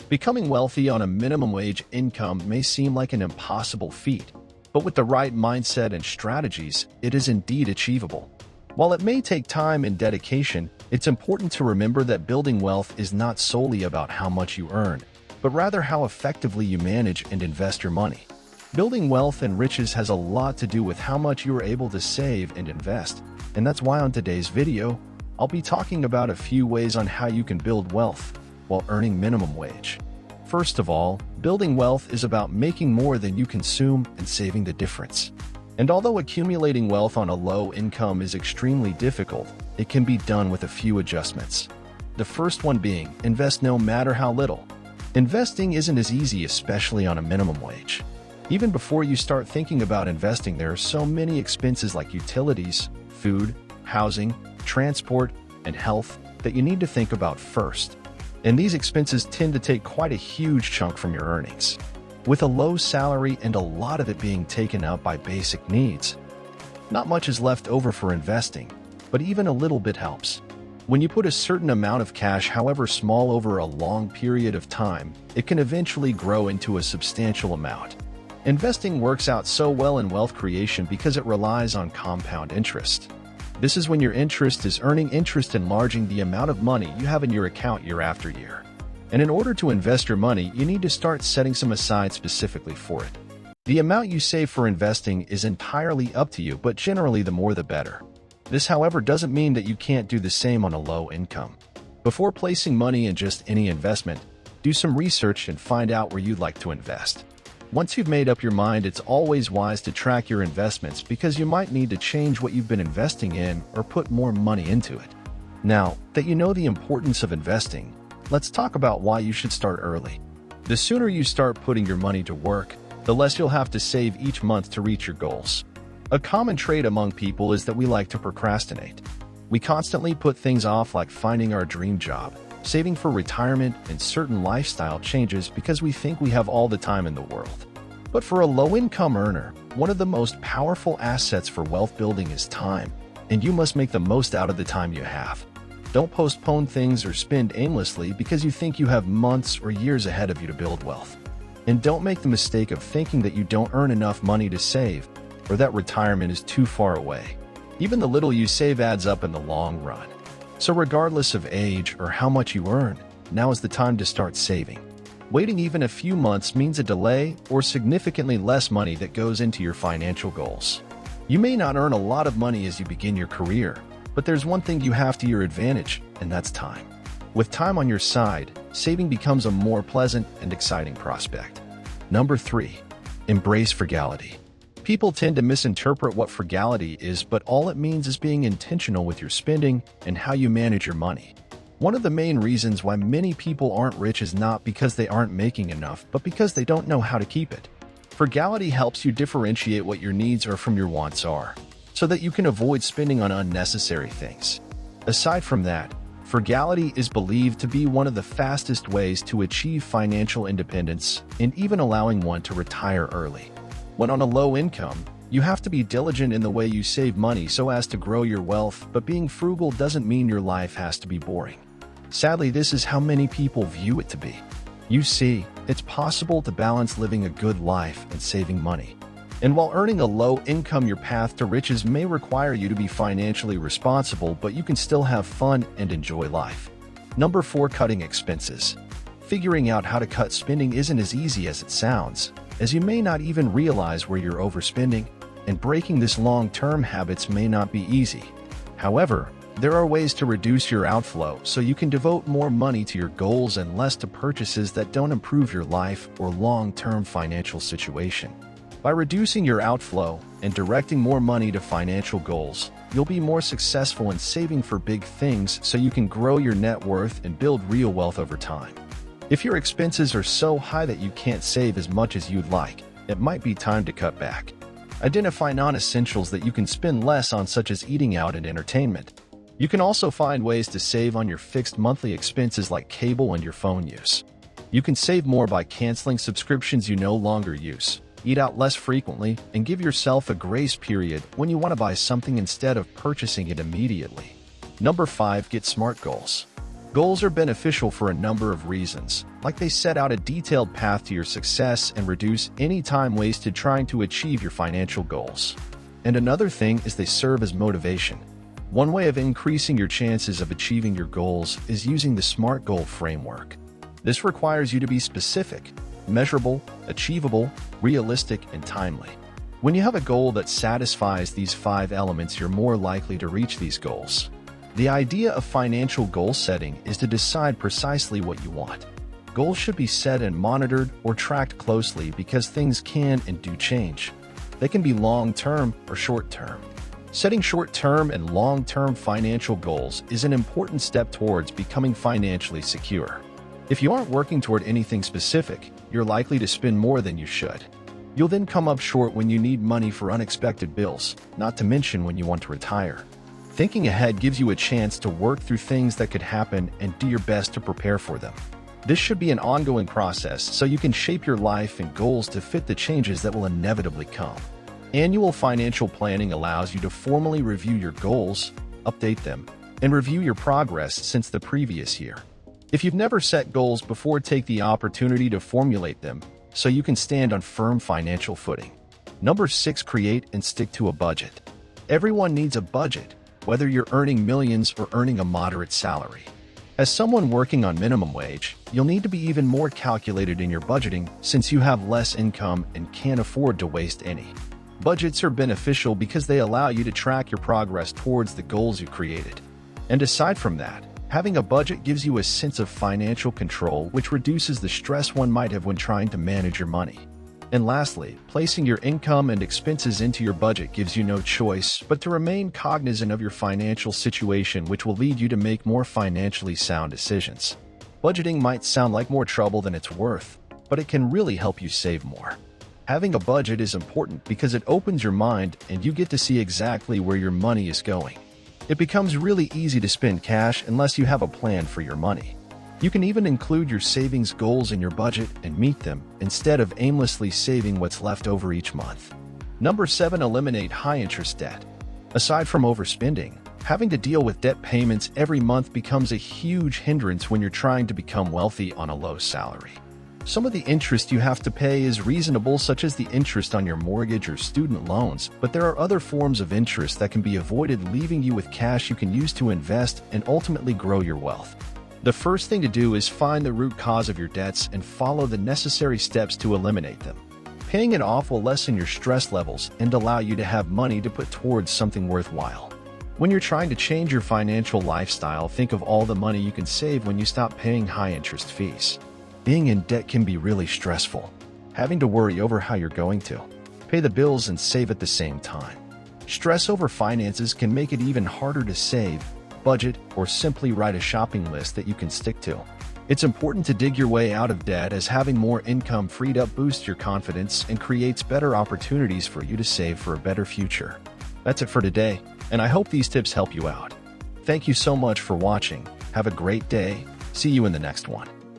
Becoming wealthy on a minimum wage income may seem like an impossible feat, but with the right mindset and strategies, it is indeed achievable. While it may take time and dedication, it's important to remember that building wealth is not solely about how much you earn, but rather how effectively you manage and invest your money. Building wealth and riches has a lot to do with how much you are able to save and invest, and that's why on today's video, I'll be talking about a few ways on how you can build wealth while earning minimum wage. First of all, building wealth is about making more than you consume and saving the difference. And although accumulating wealth on a low income is extremely difficult, it can be done with a few adjustments. The first one being, invest no matter how little. Investing isn't as easy, especially on a minimum wage. Even before you start thinking about investing, there are so many expenses like utilities, food, housing, transport, and health that you need to think about first. And these expenses tend to take quite a huge chunk from your earnings. With a low salary and a lot of it being taken up by basic needs, not much is left over for investing, but even a little bit helps. When you put a certain amount of cash, however small, over a long period of time, it can eventually grow into a substantial amount. Investing works out so well in wealth creation because it relies on compound interest. This is when your interest is earning interest, enlarging the amount of money you have in your account year after year. And in order to invest your money, you need to start setting some aside specifically for it. The amount you save for investing is entirely up to you, but generally the more the better. This, however, doesn't mean that you can't do the same on a low income. Before placing money in just any investment, do some research and find out where you'd like to invest. Once you've made up your mind, it's always wise to track your investments because you might need to change what you've been investing in or put more money into it. Now that you know the importance of investing, let's talk about why you should start early. The sooner you start putting your money to work, the less you'll have to save each month to reach your goals. A common trait among people is that we like to procrastinate. We constantly put things off, like finding our dream job, saving for retirement, and certain lifestyle changes because we think we have all the time in the world. But for a low-income earner, one of the most powerful assets for wealth building is time, and you must make the most out of the time you have. Don't postpone things or spend aimlessly because you think you have months or years ahead of you to build wealth. And don't make the mistake of thinking that you don't earn enough money to save, or that retirement is too far away. Even the little you save adds up in the long run. So regardless of age or how much you earn, now is the time to start saving. Waiting even a few months means a delay or significantly less money that goes into your financial goals. You may not earn a lot of money as you begin your career, but there's one thing you have to your advantage, and that's time. With time on your side, saving becomes a more pleasant and exciting prospect. Number 3. Embrace frugality. People tend to misinterpret what frugality is, but all it means is being intentional with your spending and how you manage your money. One of the main reasons why many people aren't rich is not because they aren't making enough, but because they don't know how to keep it. Frugality helps you differentiate what your needs are from your wants are, so that you can avoid spending on unnecessary things. Aside from that, frugality is believed to be one of the fastest ways to achieve financial independence and even allowing one to retire early. When on a low income, you have to be diligent in the way you save money so as to grow your wealth, but being frugal doesn't mean your life has to be boring. Sadly, this is how many people view it to be. You see, it's possible to balance living a good life and saving money. And while earning a low income, your path to riches may require you to be financially responsible, but you can still have fun and enjoy life. Number 4. Cutting expenses. Figuring out how to cut spending isn't as easy as it sounds, as you may not even realize where you're overspending, and breaking this long-term habits may not be easy. However, there are ways to reduce your outflow so you can devote more money to your goals and less to purchases that don't improve your life or long-term financial situation. By reducing your outflow and directing more money to financial goals, you'll be more successful in saving for big things so you can grow your net worth and build real wealth over time. If your expenses are so high that you can't save as much as you'd like, it might be time to cut back. Identify non-essentials that you can spend less on, such as eating out and entertainment. You can also find ways to save on your fixed monthly expenses like cable and your phone use. You can save more by canceling subscriptions you no longer use, eat out less frequently, and give yourself a grace period when you want to buy something instead of purchasing it immediately. Number 5. Get smart goals. Goals are beneficial for a number of reasons, like they set out a detailed path to your success and reduce any time wasted trying to achieve your financial goals. And another thing is they serve as motivation. One way of increasing your chances of achieving your goals is using the SMART goal framework. This requires you to be specific, measurable, achievable, realistic, and timely. When you have a goal that satisfies these 5 elements, you're more likely to reach these goals. The idea of financial goal setting is to decide precisely what you want. Goals should be set and monitored or tracked closely because things can and do change. They can be long-term or short-term. Setting short-term and long-term financial goals is an important step towards becoming financially secure. If you aren't working toward anything specific, you're likely to spend more than you should. You'll then come up short when you need money for unexpected bills, not to mention when you want to retire. Thinking ahead gives you a chance to work through things that could happen and do your best to prepare for them. This should be an ongoing process so you can shape your life and goals to fit the changes that will inevitably come. Annual financial planning allows you to formally review your goals, update them, and review your progress since the previous year. If you've never set goals before, take the opportunity to formulate them so you can stand on firm financial footing. Number 6, create and stick to a budget. Everyone needs a budget, whether you're earning millions or earning a moderate salary. As someone working on minimum wage, you'll need to be even more calculated in your budgeting since you have less income and can't afford to waste any. Budgets are beneficial because they allow you to track your progress towards the goals you created. And aside from that, having a budget gives you a sense of financial control, which reduces the stress one might have when trying to manage your money. And lastly, placing your income and expenses into your budget gives you no choice but to remain cognizant of your financial situation, which will lead you to make more financially sound decisions. Budgeting might sound like more trouble than it's worth, but it can really help you save more. Having a budget is important because it opens your mind and you get to see exactly where your money is going. It becomes really easy to spend cash unless you have a plan for your money. You can even include your savings goals in your budget and meet them instead of aimlessly saving what's left over each month. Number 7, eliminate high-interest debt. Aside from overspending, having to deal with debt payments every month becomes a huge hindrance when you're trying to become wealthy on a low salary. Some of the interest you have to pay is reasonable, such as the interest on your mortgage or student loans, but there are other forms of interest that can be avoided, leaving you with cash you can use to invest and ultimately grow your wealth. The first thing to do is find the root cause of your debts and follow the necessary steps to eliminate them. Paying it off will lessen your stress levels and allow you to have money to put towards something worthwhile. When you're trying to change your financial lifestyle, think of all the money you can save when you stop paying high-interest fees. Being in debt can be really stressful, having to worry over how you're going to pay the bills and save at the same time. Stress over finances can make it even harder to save, budget, or simply write a shopping list that you can stick to. It's important to dig your way out of debt, as having more income freed up boosts your confidence and creates better opportunities for you to save for a better future. That's it for today, and I hope these tips help you out. Thank you so much for watching. Have a great day. See you in the next one.